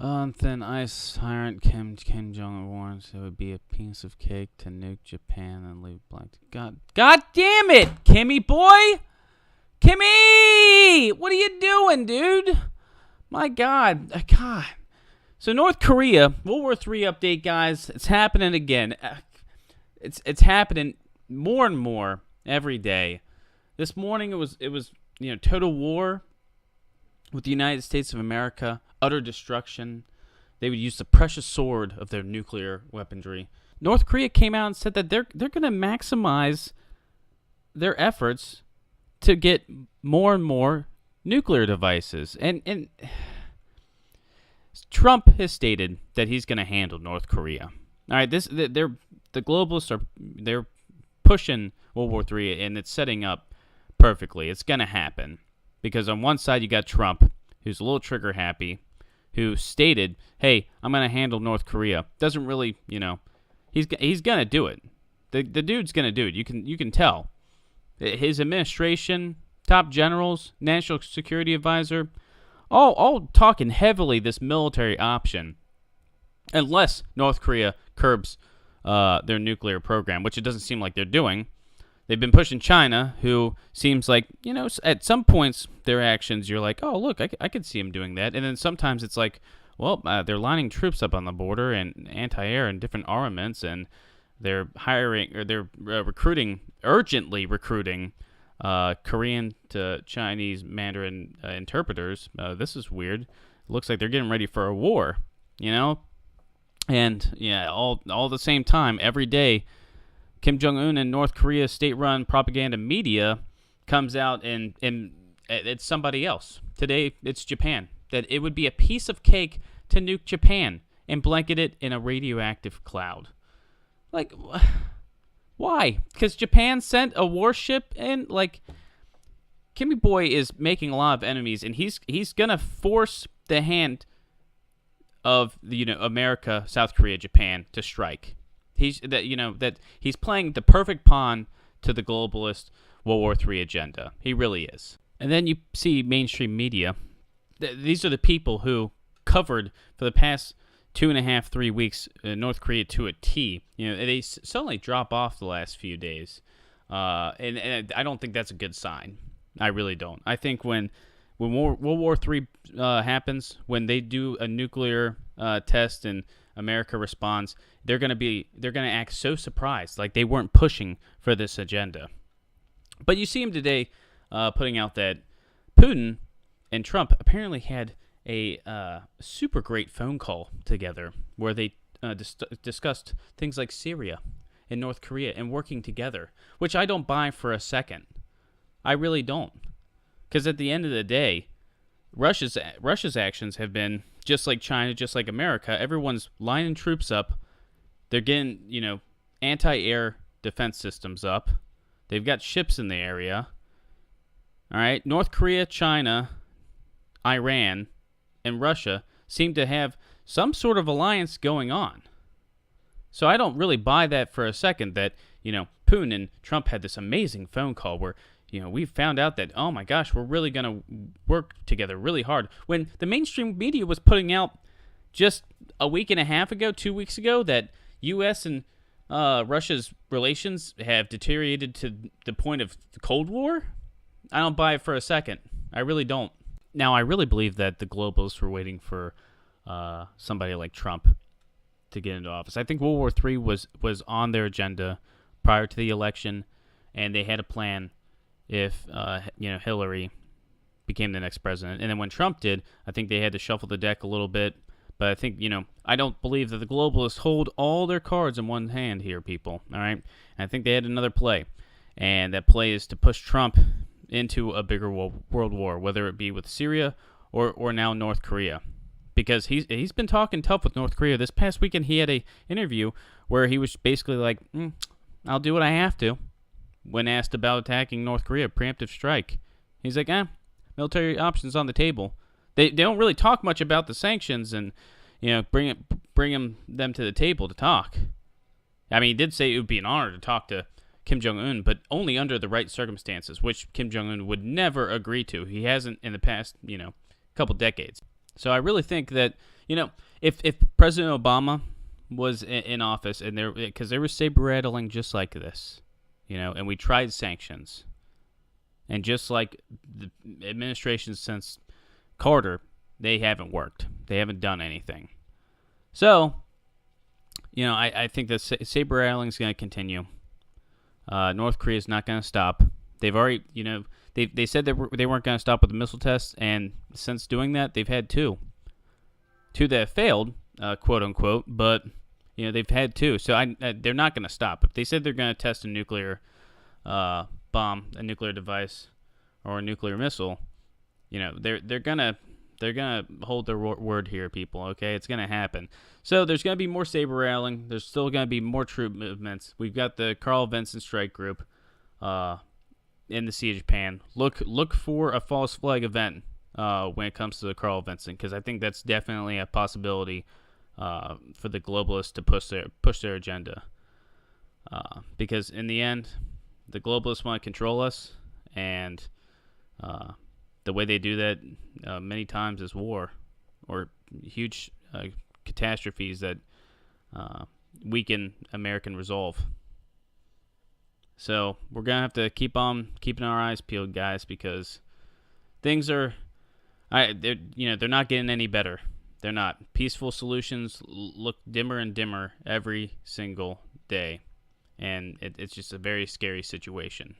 On thin ice, tyrant Kim Jong-un warns it would be a piece of cake to nuke Japan and leave black. God damn it, Kimmy boy, Kimmy, what are you doing, dude? My God. So North Korea, World War III update, guys. It's happening again. It's happening more and more every day. This morning it was total war with the United States of America, utter destruction. They would use the precious sword of their nuclear weaponry. North Korea came out and said that they're going to maximize their efforts to get more and more nuclear devices. And Trump has stated that he's going to handle North Korea. All right, the globalists they're pushing World War III, and it's setting up perfectly. It's going to happen because on one side you got Trump, who's a little trigger happy, who stated, "Hey, I'm going to handle North Korea." Doesn't really, he's going to do it. The dude's going to do it. You can tell. His administration, top generals, national security advisor, all talking heavily this military option, unless North Korea curbs their nuclear program, which it doesn't seem like they're doing. They've been pushing China, who seems like, at some points, their actions, you're like, oh, look, I could see them doing that. And then sometimes it's like, well, they're lining troops up on the border and anti-air and different armaments, and they're hiring, or they're urgently recruiting Korean to Chinese Mandarin interpreters. This is weird. It looks like they're getting ready for a war, And, yeah, all the same time, every day, Kim Jong-un and North Korea's state-run propaganda media comes out and it's somebody else. Today, it's Japan. That it would be a piece of cake to nuke Japan and blanket it in a radioactive cloud. Like, why? Because Japan sent a warship in? Like, Kimmy Boy is making a lot of enemies, and he's going to force the hand of America, South Korea, Japan to strike. He's playing the perfect pawn to the globalist World War III agenda. He really is. And then you see mainstream media. These are the people who covered for the past 2.5, 3 weeks North Korea to a T. They suddenly drop off the last few days, and I don't think that's a good sign. I really don't. I think when World War III happens, when they do a nuclear test and America responds, they're gonna act so surprised, like they weren't pushing for this agenda. But you see him today putting out that Putin and Trump apparently had a super great phone call together where they discussed things like Syria and North Korea and working together, which I don't buy for a second. I really don't. Because at the end of the day, Russia's actions have been just like China, just like America. Everyone's lining troops up. They're getting, anti-air defense systems up. They've got ships in the area. All right, North Korea, China, Iran, and Russia seem to have some sort of alliance going on. So I don't really buy that for a second that, Putin and Trump had this amazing phone call where, we found out that, oh my gosh, we're really going to work together really hard. When the mainstream media was putting out just a week and a half ago, 2 weeks ago, that U.S. and Russia's relations have deteriorated to the point of the Cold War, I don't buy it for a second. I really don't. Now, I really believe that the globalists were waiting for somebody like Trump to get into office. I think World War III was on their agenda prior to the election, and they had a plan if Hillary became the next president. And then when Trump did, I think they had to shuffle the deck a little bit. But I think, I don't believe that the globalists hold all their cards in one hand here, people. All right? And I think they had another play. And that play is to push Trump into a bigger world war, whether it be with Syria or now North Korea. Because he's been talking tough with North Korea. This past weekend, he had an interview where he was basically like, I'll do what I have to. When asked about attacking North Korea, preemptive strike, he's like, military options on the table. They don't really talk much about the sanctions and, bring them to the table to talk. I mean, he did say it would be an honor to talk to Kim Jong-un, but only under the right circumstances, which Kim Jong-un would never agree to. He hasn't in the past, couple decades. So I really think that, You know, if President Obama was in office and because there was saber rattling just like this, and we tried sanctions, and just like the administrations since Carter, they haven't worked. They haven't done anything. So, I think that saber rattling is going to continue. North Korea is not going to stop. They've already, they said they weren't going to stop with the missile tests, and since doing that, they've had two that have failed, quote unquote. But they've had two, so they're not going to stop. If they said they're going to test a nuclear bomb, a nuclear device, or a nuclear missile, they're gonna hold their word here, people. Okay, it's gonna happen. So there's gonna be more saber rattling. There's still gonna be more troop movements. We've got the Carl Vinson Strike Group in the Sea of Japan. Look for a false flag event when it comes to the Carl Vinson, because I think that's definitely a possibility for the globalists to push their agenda. Because in the end, the globalists want to control us, and the way they do that many times is war or huge catastrophes that weaken American resolve. So we're gonna have to keep on keeping our eyes peeled, guys, because things are, they're not getting any better. They're not. Peaceful solutions look dimmer and dimmer every single day, and it's just a very scary situation.